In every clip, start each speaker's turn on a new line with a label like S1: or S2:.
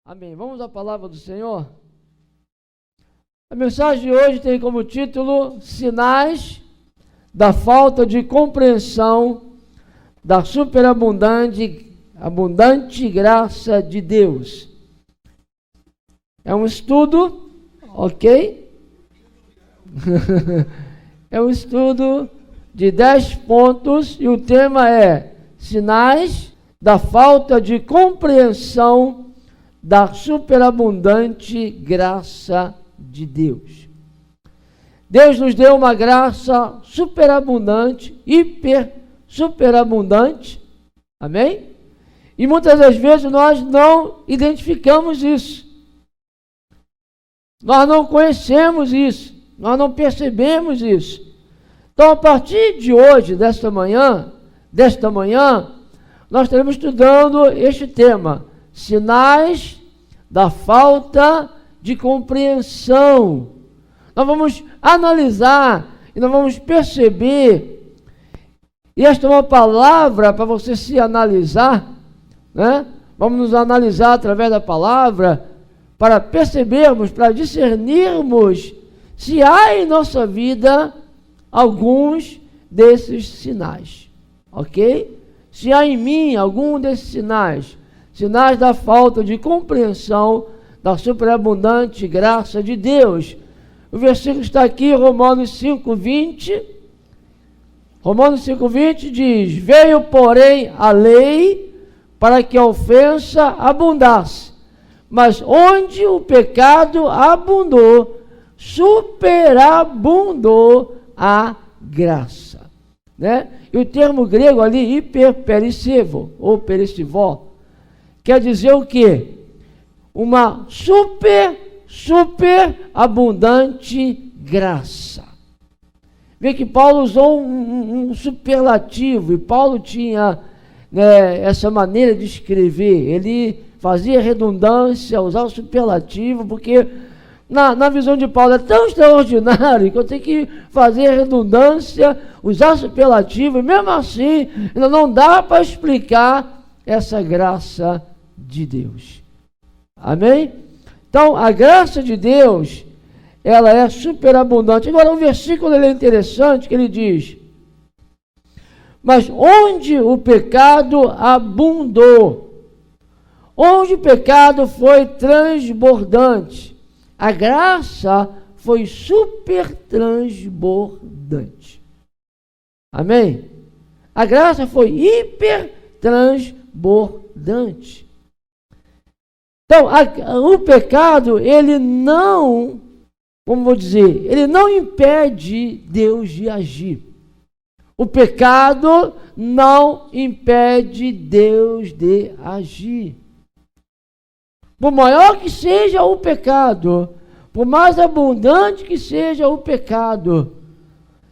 S1: Amém. Vamos à palavra do Senhor? A mensagem de hoje tem como título Sinais da falta de compreensão da superabundante graça de Deus. É um estudo, ok? É um estudo de 10 pontos e o tema é Sinais da falta de compreensão da superabundante graça de Deus. Deus nos deu uma graça superabundante, superabundante, amém? E muitas das vezes nós não identificamos isso. Nós não conhecemos isso, nós não percebemos isso. Então, a partir de hoje, desta manhã, nós estaremos estudando este tema, sinais da falta de compreensão. Nós vamos analisar e nós vamos perceber, e esta é uma palavra para você se analisar, né? Vamos nos analisar através da palavra, para percebermos, para discernirmos se há em nossa vida alguns desses sinais, ok? Se há em mim algum desses sinais da falta de compreensão da superabundante graça de Deus. O versículo está aqui, Romanos 5:20. Romanos 5:20 diz: veio, porém, a lei para que a ofensa abundasse, mas onde o pecado abundou, superabundou a graça. Né? E o termo grego ali, hiperperecível, ou perecivó, quer dizer o quê? Uma super abundante graça. Vê que Paulo usou um superlativo, e Paulo tinha, né, essa maneira de escrever, ele fazia redundância, usava o superlativo, porque na visão de Paulo é tão extraordinário que eu tenho que fazer redundância, usar superlativo, e mesmo assim ainda não dá para explicar essa graça de Deus. Amém? Então, a graça de Deus, ela é superabundante. Agora, o versículo ele é interessante, que ele diz: mas onde o pecado abundou, onde o pecado foi transbordante, a graça foi super transbordante. Amém? A graça foi hiper transbordante. Então, o pecado, ele não, como vou dizer, ele não impede Deus de agir. O pecado não impede Deus de agir. Por maior que seja o pecado, por mais abundante que seja o pecado,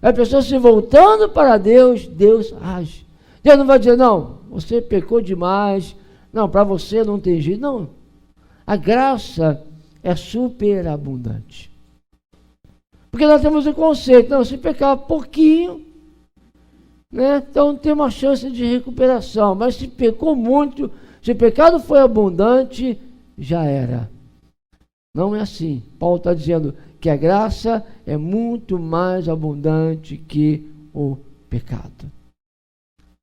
S1: a pessoa se voltando para Deus, Deus age. Deus não vai dizer, não, você pecou demais, não, para você não tem jeito, não. A graça é superabundante. Porque nós temos o conceito, não, se pecar pouquinho, né, então tem uma chance de recuperação. Mas se pecou muito, se o pecado foi abundante, já era. Não é assim. Paulo está dizendo que a graça é muito mais abundante que o pecado.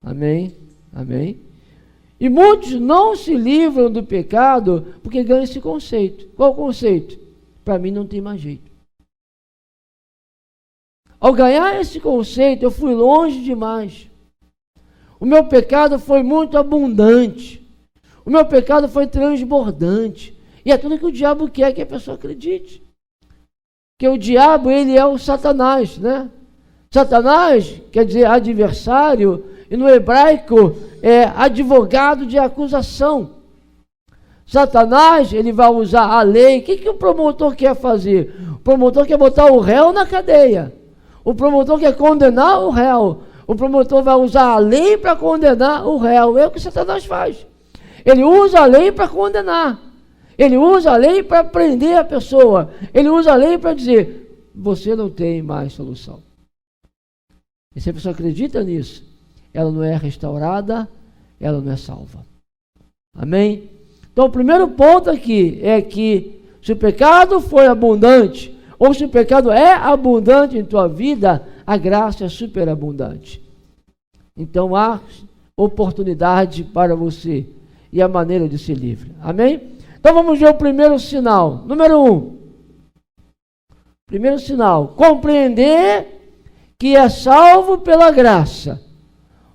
S1: Amém? Amém? E muitos não se livram do pecado porque ganham esse conceito. Qual o conceito? Para mim não tem mais jeito. Ao ganhar esse conceito, eu fui longe demais. O meu pecado foi muito abundante. O meu pecado foi transbordante. E é tudo que o diabo quer que a pessoa acredite. Que o diabo, ele é o Satanás, né? Satanás quer dizer adversário, e no hebraico é advogado de acusação. Satanás, ele vai usar a lei. O que o promotor quer fazer? O promotor quer botar o réu na cadeia. O promotor quer condenar o réu. O promotor vai usar a lei para condenar o réu. É o que Satanás faz. Ele usa a lei para condenar. Ele usa a lei para prender a pessoa. Ele usa a lei para dizer, você não tem mais solução. E se a pessoa acredita nisso, ela não é restaurada, ela não é salva. Amém? Então, o primeiro ponto aqui é que se o pecado foi abundante, ou se o pecado é abundante em tua vida, a graça é superabundante. Então, há oportunidade para você e a maneira de ser livre. Amém? Então, vamos ver o primeiro sinal. Número 1. Primeiro sinal, compreender que é salvo pela graça,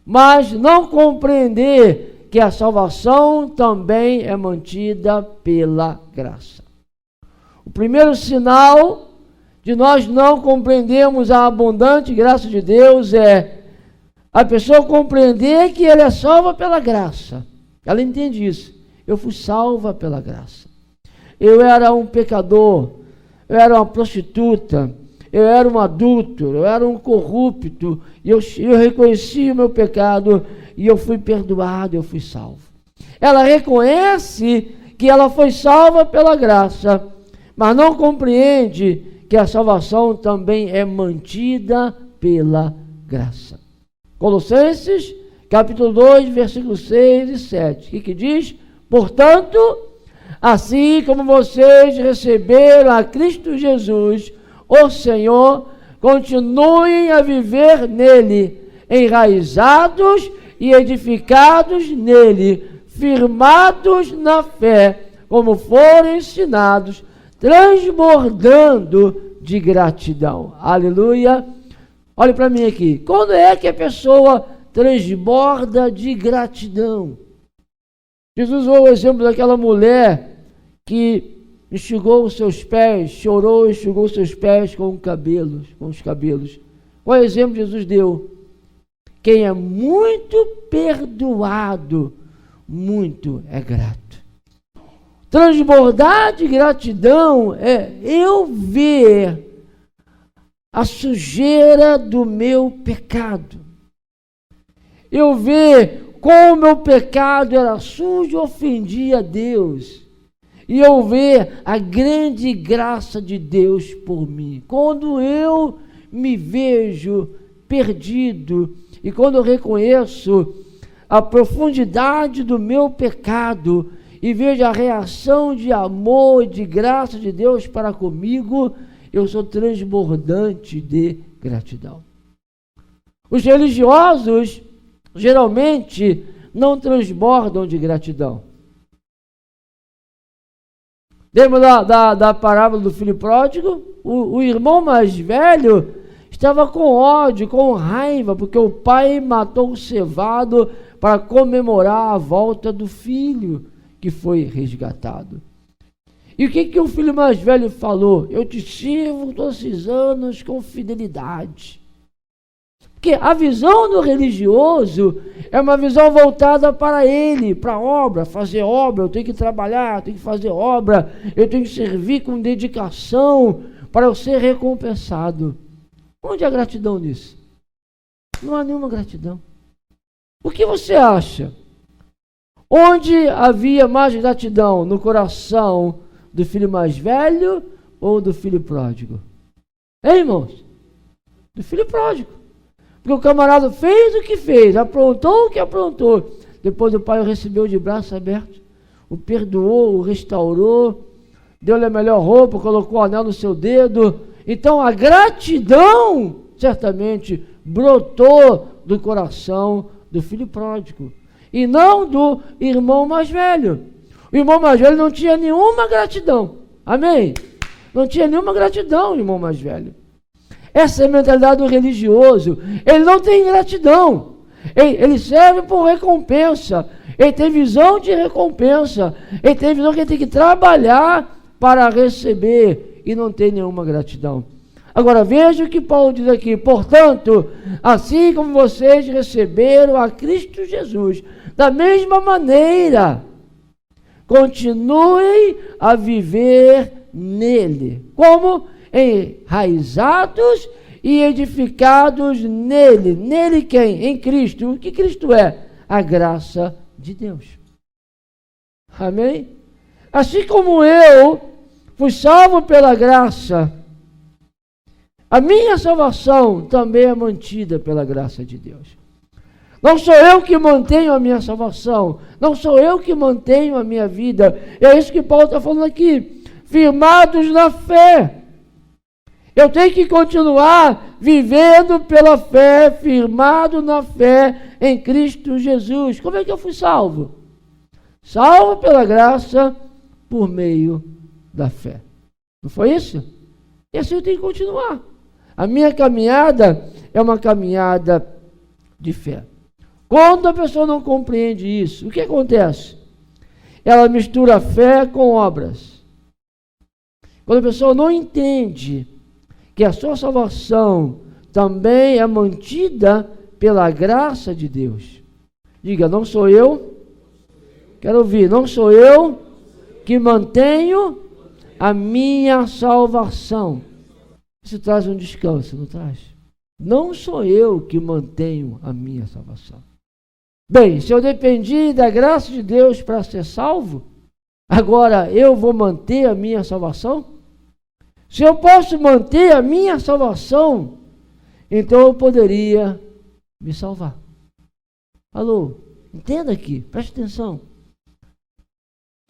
S1: mas não compreender que a salvação também é mantida pela graça. O primeiro sinal de nós não compreendermos a abundante graça de Deus é a pessoa compreender que ela é salva pela graça. Ela entende isso. Eu fui salva pela graça. Eu era um pecador, eu era uma prostituta, eu era um adúltero, eu era um corrupto, e eu reconheci o meu pecado, e eu fui perdoado, eu fui salvo. Ela reconhece que ela foi salva pela graça, mas não compreende que a salvação também é mantida pela graça. Colossenses, capítulo 2, versículos 6 e 7. O que diz? Portanto, assim como vocês receberam a Cristo Jesus, o Senhor, continuem a viver nele, enraizados e edificados nele, firmados na fé, como foram ensinados, transbordando de gratidão. Aleluia! Olhe para mim aqui. Quando é que a pessoa transborda de gratidão? Jesus usou o exemplo daquela mulher que enxugou os seus pés, chorou e enxugou os seus pés com os cabelos. Qual exemplo Jesus deu? Quem é muito perdoado, muito é grato. Transbordar de gratidão é eu ver a sujeira do meu pecado. Eu ver como o meu pecado era sujo e ofendia a Deus. E eu ver a grande graça de Deus por mim. Quando eu me vejo perdido e quando eu reconheço a profundidade do meu pecado e vejo a reação de amor e de graça de Deus para comigo, eu sou transbordante de gratidão. Os religiosos geralmente não transbordam de gratidão. Lembra da parábola do filho pródigo? O irmão mais velho estava com ódio, com raiva, porque o pai matou o cevado para comemorar a volta do filho que foi resgatado. E o que o filho mais velho falou? Eu te sirvo todos esses anos com fidelidade. Porque a visão do religioso é uma visão voltada para ele, para a obra, fazer obra, eu tenho que trabalhar, eu tenho que fazer obra, eu tenho que servir com dedicação para eu ser recompensado. Onde há gratidão nisso? Não há nenhuma gratidão. O que você acha? Onde havia mais gratidão? No coração do filho mais velho ou do filho pródigo? Hein, irmãos? Do filho pródigo. Porque o camarada fez o que fez, aprontou o que aprontou. Depois o pai o recebeu de braços abertos, o perdoou, o restaurou, deu-lhe a melhor roupa, colocou o anel no seu dedo. Então a gratidão certamente brotou do coração do filho pródigo e não do irmão mais velho. O irmão mais velho não tinha nenhuma gratidão. Amém? Não tinha nenhuma gratidão, o irmão mais velho. Essa é a mentalidade do religioso. Ele não tem gratidão. Ele serve por recompensa. Ele tem visão de recompensa. Ele tem visão que ele tem que trabalhar para receber e não tem nenhuma gratidão. Agora veja o que Paulo diz aqui. Portanto, assim como vocês receberam a Cristo Jesus, da mesma maneira, continuem a viver nele. Como? Enraizados e edificados nele. Nele quem? Em Cristo. O que Cristo é? A graça de Deus. Amém? Assim como eu fui salvo pela graça, a minha salvação também é mantida pela graça de Deus. Não sou eu que mantenho a minha salvação. Não sou eu que mantenho a minha vida. É isso que Paulo está falando aqui. Firmados na fé. Eu tenho que continuar vivendo pela fé, firmado na fé em Cristo Jesus. Como é que eu fui salvo? Salvo pela graça por meio da fé. Não foi isso? E assim eu tenho que continuar. A minha caminhada é uma caminhada de fé. Quando a pessoa não compreende isso, o que acontece? Ela mistura fé com obras. Quando a pessoa não entende que a sua salvação também é mantida pela graça de Deus. Diga, não sou eu. Quero ouvir, não sou eu que mantenho a minha salvação. Isso traz um descanso, não traz? Não sou eu que mantenho a minha salvação. Bem, se eu dependi da graça de Deus para ser salvo, agora eu vou manter a minha salvação? Se eu posso manter a minha salvação, então eu poderia me salvar. Alô, entenda aqui, preste atenção.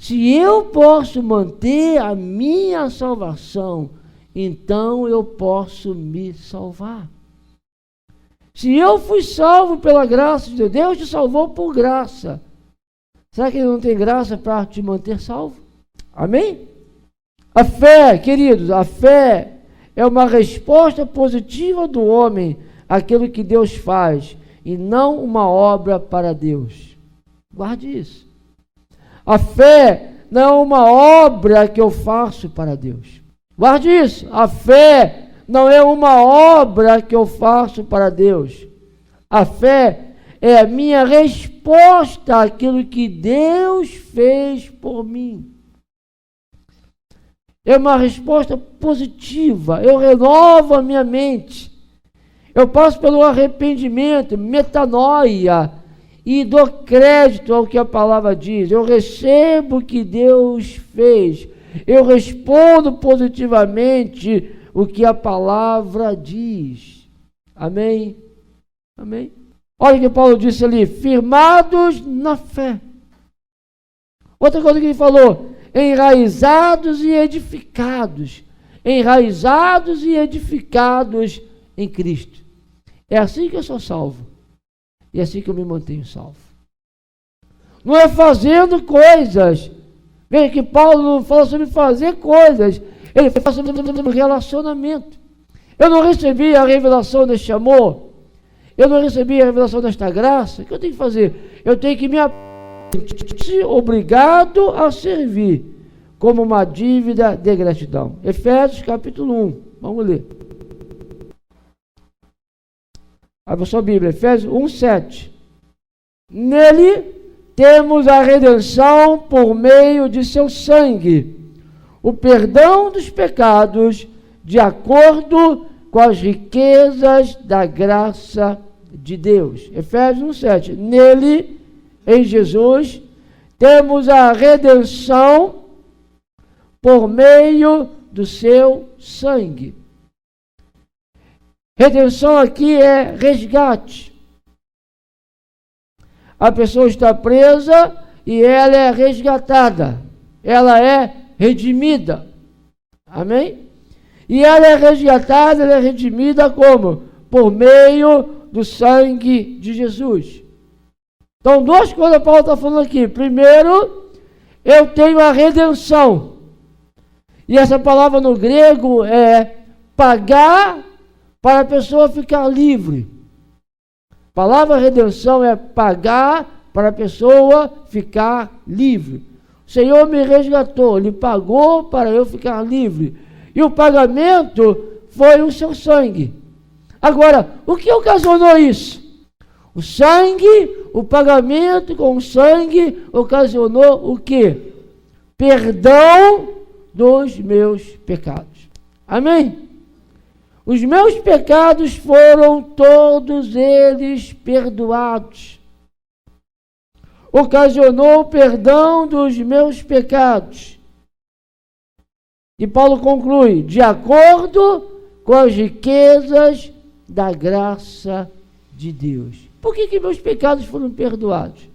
S1: Se eu posso manter a minha salvação, então eu posso me salvar. Se eu fui salvo pela graça de Deus, Deus te salvou por graça. Será que Ele não tem graça para te manter salvo? Amém? A fé, queridos, a fé é uma resposta positiva do homem àquilo que Deus faz, e não uma obra para Deus. Guarde isso. A fé não é uma obra que eu faço para Deus. Guarde isso. A fé não é uma obra que eu faço para Deus. A fé é a minha resposta àquilo que Deus fez por mim. É uma resposta positiva. Eu renovo a minha mente. Eu passo pelo arrependimento, metanoia, e dou crédito ao que a palavra diz. Eu recebo o que Deus fez. Eu respondo positivamente o que a palavra diz. Amém? Amém? Olha o que Paulo disse ali, firmados na fé. Outra coisa que ele falou, enraizados e edificados. Enraizados e edificados em Cristo. É assim que eu sou salvo. E é assim que eu me mantenho salvo. Não é fazendo coisas. Veja que Paulo não fala sobre fazer coisas. Ele fala sobre relacionamento. Eu não recebi a revelação deste amor. Eu não recebi a revelação desta graça. O que eu tenho que fazer? Eu tenho que me sentir obrigado a servir como uma dívida de gratidão. Efésios capítulo 1. Vamos ler. Abra sua Bíblia, Efésios 1:7. Nele temos a redenção por meio de seu sangue, o perdão dos pecados, de acordo com as riquezas da graça de Deus. Efésios 1:7. Nele, em Jesus, temos a redenção por meio do seu sangue. Redenção aqui é resgate. A pessoa está presa e ela é resgatada. Ela é redimida. Amém? E ela é resgatada, ela é redimida como? Por meio do sangue de Jesus. Então, duas coisas Paulo está falando aqui. Primeiro, eu tenho a redenção. E essa palavra no grego é pagar para a pessoa ficar livre. A palavra redenção é pagar para a pessoa ficar livre. O Senhor me resgatou, Ele pagou para eu ficar livre. E o pagamento foi o seu sangue. Agora, o que ocasionou isso? O sangue, o pagamento com o sangue ocasionou o quê? Perdão dos meus pecados. Amém? Os meus pecados foram todos eles perdoados. Ocasionou o perdão dos meus pecados. E Paulo conclui, de acordo com as riquezas da graça de Deus. Por que meus pecados foram perdoados?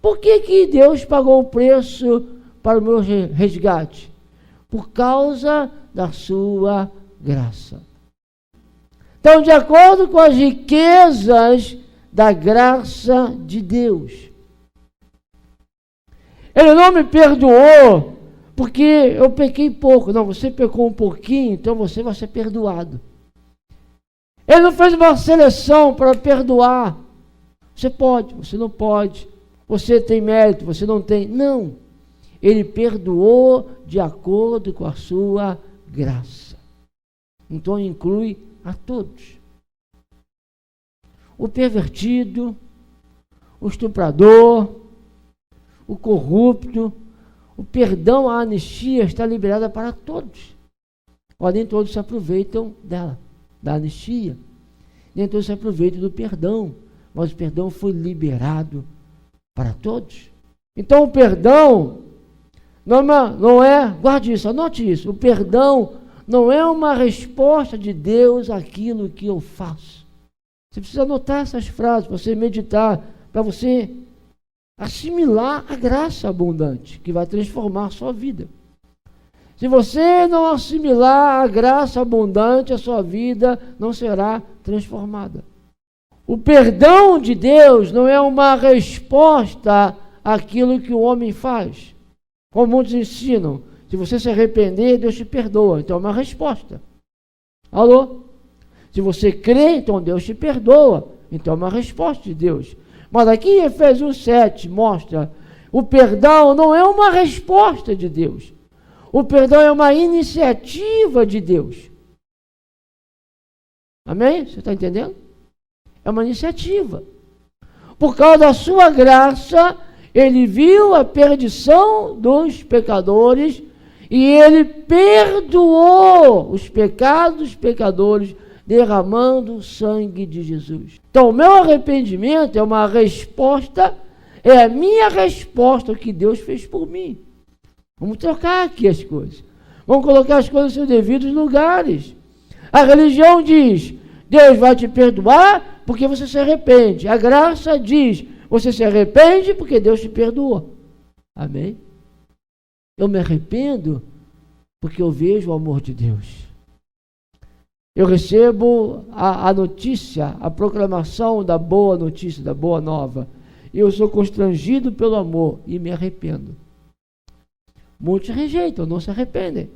S1: Por que Deus pagou o preço para o meu resgate? Por causa da sua graça. Então, de acordo com as riquezas da graça de Deus, Ele não me perdoou porque eu pequei pouco. Não, você pecou um pouquinho, então você vai ser perdoado. Ele não fez uma seleção para perdoar. Você pode, você não pode. Você tem mérito, você não tem. Não. Ele perdoou de acordo com a sua graça. Então inclui a todos. O pervertido, o estuprador, o corrupto, o perdão, a anistia está liberada para todos. Nem todos se aproveitam dela, da anistia. Nem todos se aproveitam do perdão, mas o perdão foi liberado para todos. Então o perdão não é, guarde isso, anote isso, o perdão não é uma resposta de Deus àquilo que eu faço. Você precisa anotar essas frases, para você meditar, para você assimilar a graça abundante, que vai transformar a sua vida. Se você não assimilar a graça abundante, a sua vida não será transformada. O perdão de Deus não é uma resposta àquilo que o homem faz. Como muitos ensinam, se você se arrepender, Deus te perdoa. Então é uma resposta. Alô? Se você crê, então Deus te perdoa. Então é uma resposta de Deus. Mas aqui em Efésios 7 mostra, o perdão não é uma resposta de Deus. O perdão é uma iniciativa de Deus. Amém? Você está entendendo? É uma iniciativa. Por causa da sua graça, Ele viu a perdição dos pecadores e Ele perdoou os pecados dos pecadores, derramando o sangue de Jesus. Então, o meu arrependimento é uma resposta, é a minha resposta ao que Deus fez por mim. Vamos trocar aqui as coisas. Vamos colocar as coisas nos seus devidos lugares. A religião diz, Deus vai te perdoar porque você se arrepende. A graça diz, você se arrepende porque Deus te perdoou. Amém? Eu me arrependo porque eu vejo o amor de Deus. Eu recebo a notícia, a proclamação da boa notícia, da boa nova. E eu sou constrangido pelo amor e me arrependo. Muitos rejeitam, não se arrependem.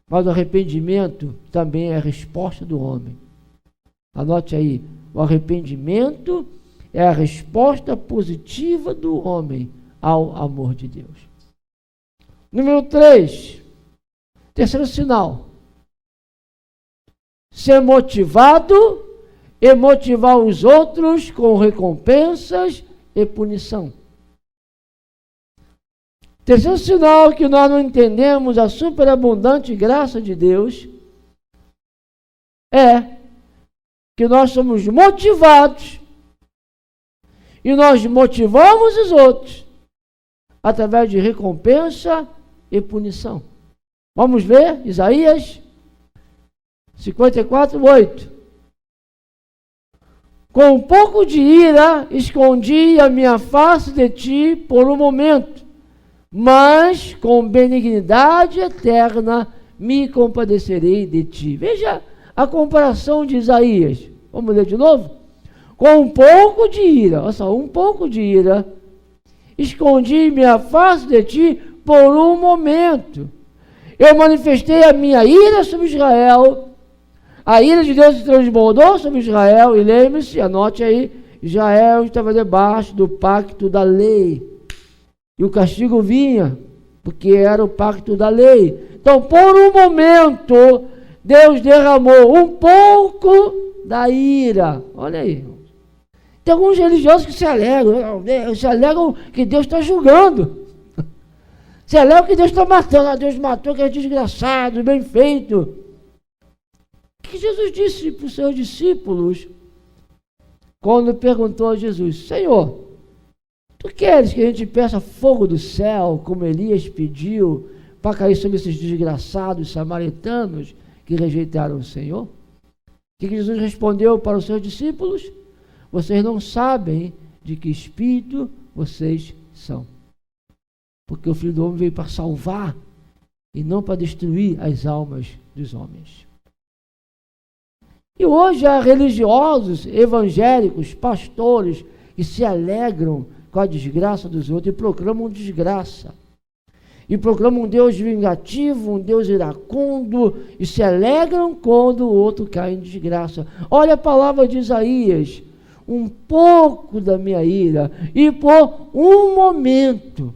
S1: Mas o arrependimento também é a resposta do homem. Anote aí, o arrependimento é a resposta positiva do homem ao amor de Deus. Número 3, terceiro sinal. Ser motivado e motivar os outros com recompensas e punição. Terceiro sinal que nós não entendemos a superabundante graça de Deus é que nós somos motivados e nós motivamos os outros através de recompensa e punição. Vamos ver Isaías 54:8. Com um pouco de ira escondi a minha face de ti por um momento, mas com benignidade eterna me compadecerei de ti. Veja a comparação de Isaías. Vamos ler de novo? Com um pouco de ira, olha só, um pouco de ira, escondi minha face de ti por um momento. Eu manifestei a minha ira sobre Israel. A ira de Deus se transbordou sobre Israel. E lembre-se, anote aí, Israel estava debaixo do pacto da lei. E o castigo vinha, porque era o pacto da lei. Então, por um momento, Deus derramou um pouco da ira. Olha aí. Tem alguns religiosos que se alegram que Deus está julgando. Se alegram que Deus está matando. Deus matou, que é desgraçado, bem feito. O que Jesus disse para os seus discípulos quando perguntou a Jesus: Senhor, tu queres que a gente peça fogo do céu, como Elias pediu, para cair sobre esses desgraçados samaritanos que rejeitaram o Senhor? que Jesus respondeu para os seus discípulos? Vocês não sabem de que espírito vocês são. Porque o Filho do Homem veio para salvar e não para destruir as almas dos homens. E hoje há religiosos, evangélicos, pastores que se alegram com a desgraça dos outros e proclamam desgraça. E proclamam um Deus vingativo, um Deus iracundo, e se alegram quando o outro cai em desgraça. Olha a palavra de Isaías: um pouco da minha ira, e por um momento.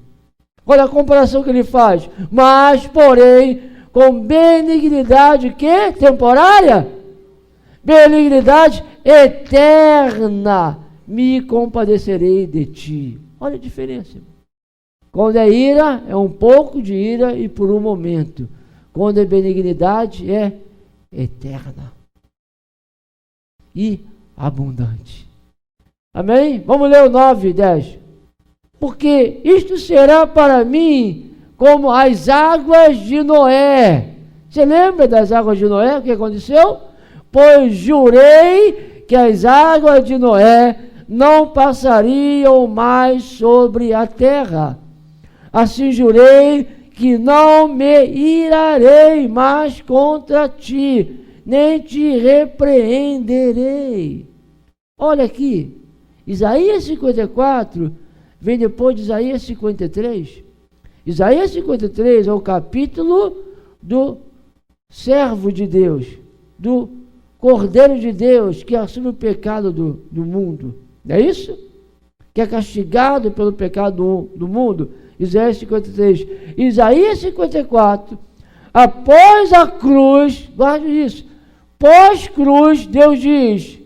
S1: Olha a comparação que ele faz. Mas, porém, com benignidade que? Temporária? Benignidade eterna, me compadecerei de ti. Olha a diferença, irmão. Quando é ira, é um pouco de ira e por um momento. Quando é benignidade, é eterna e abundante. Amém? Vamos ler o 9 e 10. Porque isto será para mim como as águas de Noé. Você lembra das águas de Noé? O que aconteceu? Pois jurei que as águas de Noé não passariam mais sobre a terra. Assim jurei que não me irarei mais contra ti, nem te repreenderei. Olha aqui, Isaías 54 vem depois de Isaías 53. Isaías 53 é o capítulo do servo de Deus, do Cordeiro de Deus que assume o pecado do mundo. Não é isso? Que é castigado pelo pecado do mundo. Isaías 53. Isaías 54, após a cruz, guarde isso, pós-cruz, Deus diz: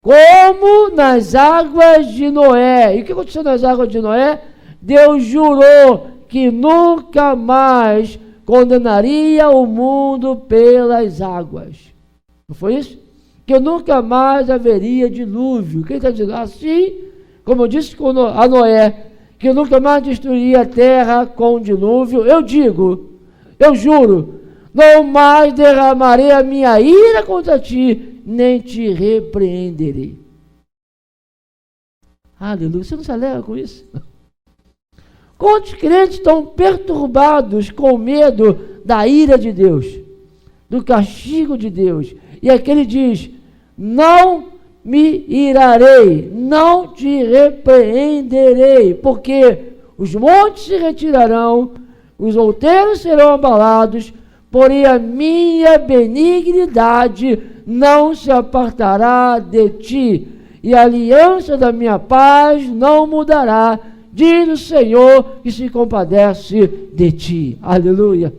S1: como nas águas de Noé. E o que aconteceu nas águas de Noé? Deus jurou que nunca mais condenaria o mundo pelas águas. Não foi isso? Que nunca mais haveria dilúvio. Quem está dizendo? Assim, como eu disse a Noé, que nunca mais destruiria a terra com dilúvio, eu digo, eu juro, não mais derramarei a minha ira contra ti, nem te repreenderei. Aleluia. Você não se alegra com isso? Quantos crentes estão perturbados com medo da ira de Deus, do castigo de Deus? E aqui ele diz: não me irarei, não te repreenderei, porque os montes se retirarão, os outeiros serão abalados, porém a minha benignidade não se apartará de ti, e a aliança da minha paz não mudará, diz o Senhor que se compadece de ti. Aleluia.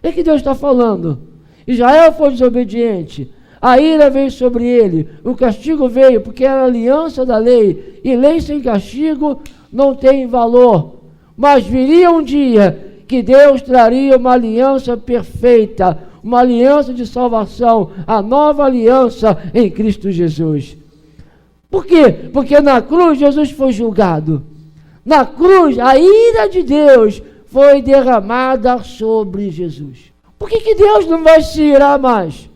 S1: É que Deus está falando. Israel foi desobediente, a ira veio sobre ele, o castigo veio porque era a aliança da lei, e lei sem castigo não tem valor. Mas viria um dia que Deus traria uma aliança perfeita, uma aliança de salvação, a nova aliança em Cristo Jesus. Por quê? Porque na cruz Jesus foi julgado. Na cruz a ira de Deus foi derramada sobre Jesus. Por que Deus não vai se irar mais?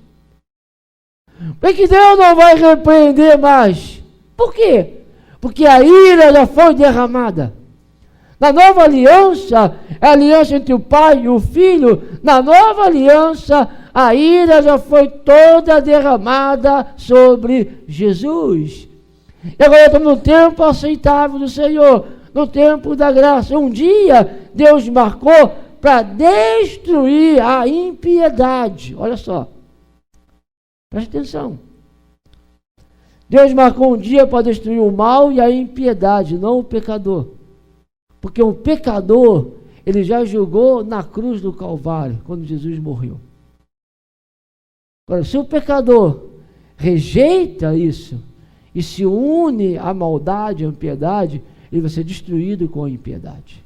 S1: Por que Deus não vai repreender mais? Por quê? Porque a ira já foi derramada. Na nova aliança, é a aliança entre o Pai e o Filho. Na nova aliança, a ira já foi toda derramada sobre Jesus. E agora estamos no tempo aceitável do Senhor, no tempo da graça. Um dia, Deus marcou para destruir a impiedade. Olha só. Preste atenção. Deus marcou um dia para destruir o mal e a impiedade, não o pecador. Porque o pecador, ele já julgou na cruz do Calvário, quando Jesus morreu. Agora, se o pecador rejeita isso e se une à maldade, à impiedade, ele vai ser destruído com a impiedade.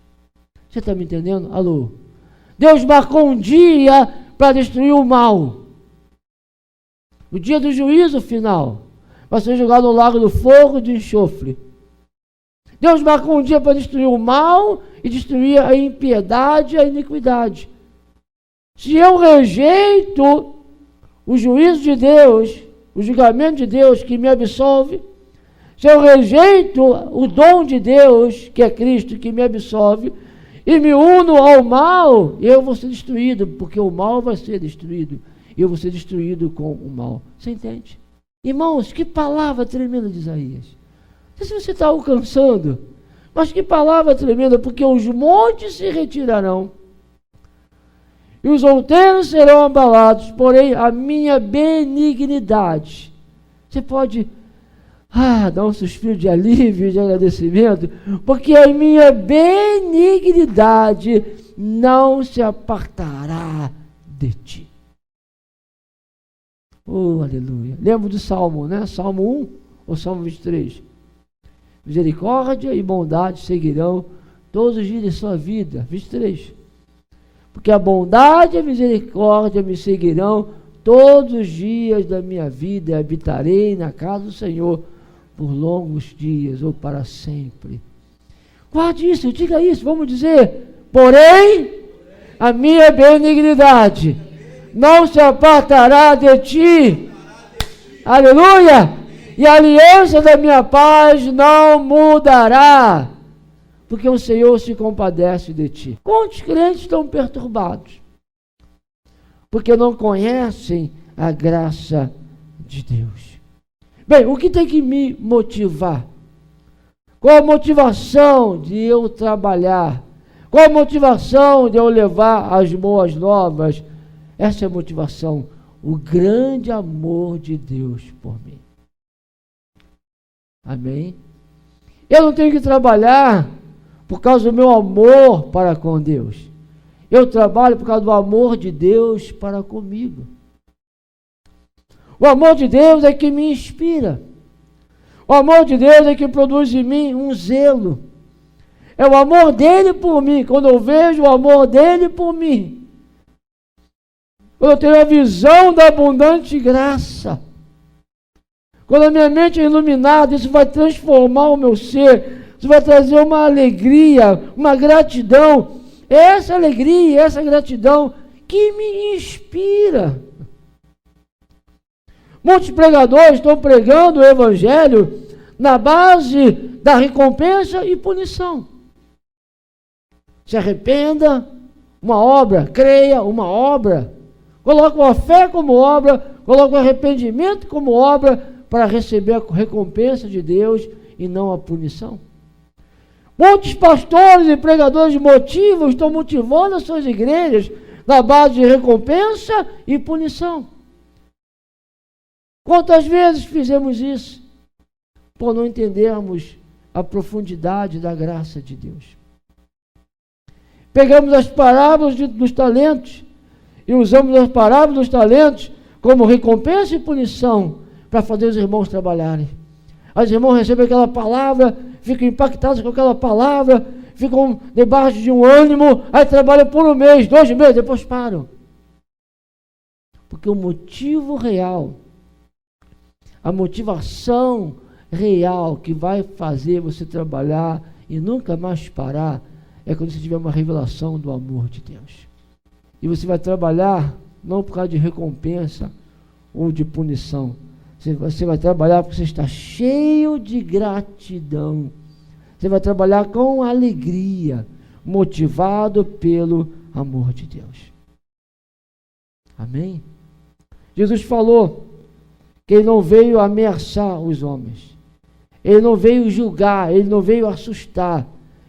S1: Você está me entendendo? Alô? Deus marcou um dia para destruir o mal. O dia do juízo final vai ser jogado no lago do fogo e do enxofre. Deus marcou um dia para destruir o mal e destruir a impiedade e a iniquidade. Se eu rejeito o juízo de Deus, o julgamento de Deus que me absolve, se eu rejeito o dom de Deus, que é Cristo, que me absolve, e me uno ao mal, eu vou ser destruído, porque o mal vai ser destruído. Eu vou ser destruído com o mal. Você entende? Irmãos, que palavra tremenda de Isaías. Não sei se você está alcançando, mas que palavra tremenda, porque os montes se retirarão, e os outeiros serão abalados, porém a minha benignidade. Você pode dar um suspiro de alívio, de agradecimento, porque a minha benignidade não se apartará de ti. Oh, aleluia. Lembra do Salmo, né? Salmo 1 ou Salmo 23? Misericórdia e bondade seguirão todos os dias de sua vida. 23. Porque a bondade e a misericórdia me seguirão todos os dias da minha vida, e habitarei na casa do Senhor por longos dias ou para sempre. Guarde isso, diga isso, vamos dizer, porém, a minha benignidade não se apartará de ti, aleluia, e a aliança da minha paz não mudará, porque o Senhor se compadece de ti. Quantos crentes estão perturbados? Porque não conhecem a graça de Deus. Bem, o que tem que me motivar? Qual a motivação de eu trabalhar? Qual a motivação de eu levar as boas novas? Essa é a motivação, o grande amor de Deus por mim. Amém? Eu não tenho que trabalhar por causa do meu amor para com Deus. Eu trabalho por causa do amor de Deus para comigo. O amor de Deus é que me inspira. O amor de Deus é que produz em mim um zelo. É o amor dele por mim. Quando eu vejo o amor dele por mim, quando eu tenho a visão da abundante graça, quando a minha mente é iluminada, isso vai transformar o meu ser, isso vai trazer uma alegria, uma gratidão. Essa alegria, essa gratidão que me inspira. Muitos pregadores estão pregando o evangelho na base da recompensa e punição. Se arrependa, uma obra, creia, uma obra. Coloca a fé como obra, coloca o arrependimento como obra para receber a recompensa de Deus e não a punição. Muitos pastores e pregadores estão motivando as suas igrejas na base de recompensa e punição. Quantas vezes fizemos isso por não entendermos a profundidade da graça de Deus? Pegamos as parábolas dos talentos e usamos as parábolas dos talentos como recompensa e punição para fazer os irmãos trabalharem. Os irmãos recebem aquela palavra, ficam impactados com aquela palavra, ficam debaixo de um ânimo, aí trabalham por um mês, 2 meses, depois param. Porque o motivo real, a motivação real que vai fazer você trabalhar e nunca mais parar, é quando você tiver uma revelação do amor de Deus. E você vai trabalhar não por causa de recompensa ou de punição. Você vai trabalhar porque você está cheio de gratidão. Você vai trabalhar com alegria, motivado pelo amor de Deus. Amém? Jesus falou que ele não veio ameaçar os homens. Ele não veio julgar, ele não veio assustar.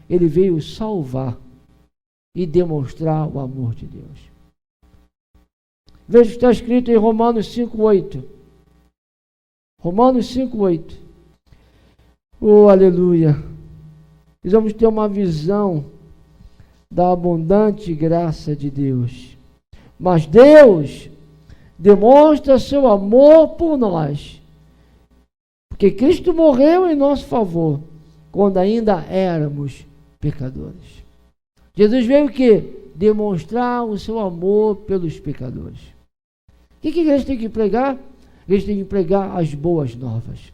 S1: Ele veio salvar e demonstrar o amor de Deus. Veja o que está escrito em Romanos 5:8. Romanos 5:8. Oh, aleluia. Nós vamos ter uma visão da abundante graça de Deus. Mas Deus demonstra seu amor por nós, porque Cristo morreu em nosso favor, quando ainda éramos pecadores. Jesus veio o quê? Demonstrar o seu amor pelos pecadores. O que a igreja tem que pregar? A igreja tem que pregar as boas novas.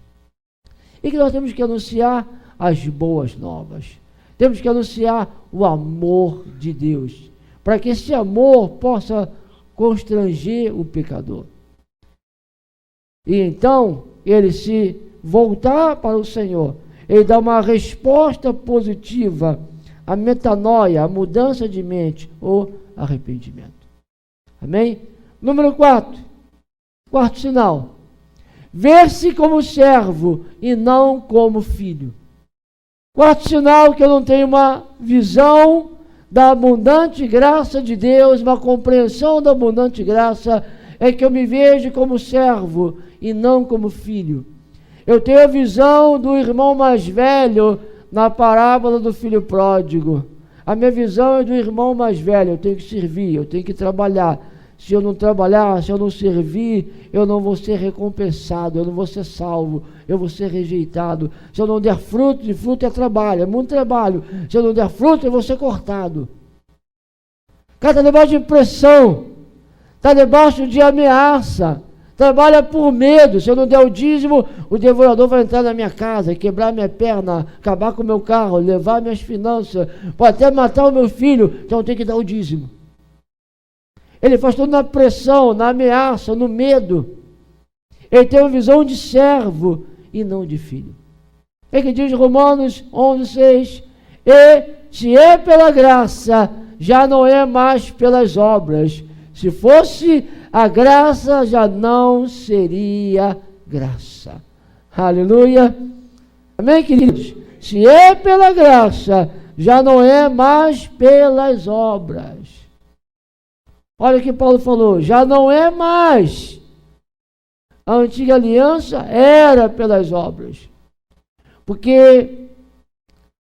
S1: E que nós temos que anunciar as boas novas. Temos que anunciar o amor de Deus, para que esse amor possa constranger o pecador. e então ele se voltar para o Senhor, ele dá uma resposta positiva, a metanoia, a mudança de mente ou arrependimento. Amém? Número 4, quarto sinal, ver-se como servo e não como filho. Quarto sinal que eu não tenho uma visão da abundante graça de Deus, uma compreensão da abundante graça, é que eu me vejo como servo e não como filho. Eu tenho a visão do irmão mais velho na parábola do filho pródigo. A minha visão é do irmão mais velho, eu tenho que servir, eu tenho que trabalhar. Se eu não trabalhar, se eu não servir, eu não vou ser recompensado, eu não vou ser salvo, eu vou ser rejeitado. Se eu não der fruto, de fruto é trabalho, é muito trabalho. Se eu não der fruto, eu vou ser cortado. O cara está debaixo de pressão, está debaixo de ameaça, trabalha por medo. Se eu não der o dízimo, o devorador vai entrar na minha casa, quebrar minha perna, acabar com o meu carro, levar minhas finanças, pode até matar o meu filho, então eu tenho que dar o dízimo. Ele faz tudo na pressão, na ameaça, no medo. Ele tem uma visão de servo e não de filho. É que diz Romanos 11:6, e se é pela graça, já não é mais pelas obras. Se fosse a graça, já não seria graça. Aleluia. Amém, queridos? Se é pela graça, já não é mais pelas obras. Olha o que Paulo falou, já não é mais. A antiga aliança era pelas obras. Porque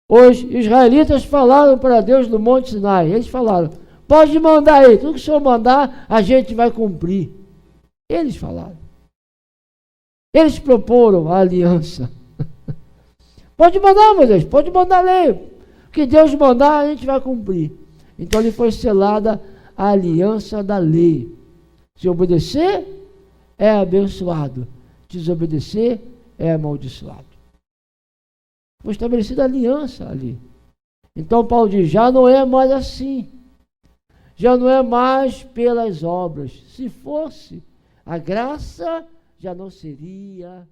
S1: os israelitas falaram para Deus no Monte Sinai, eles falaram, pode mandar aí, tudo que o Senhor mandar, a gente vai cumprir. Eles falaram. Eles proporam a aliança. Pode mandar, Moisés, pode mandar a lei. O que Deus mandar, a gente vai cumprir. Então ali foi selada a aliança da lei. Se obedecer, é abençoado. Desobedecer, é amaldiçoado. Foi estabelecida a aliança ali. Então Paulo diz, já não é mais assim. Já não é mais pelas obras. Se fosse, a graça já não seria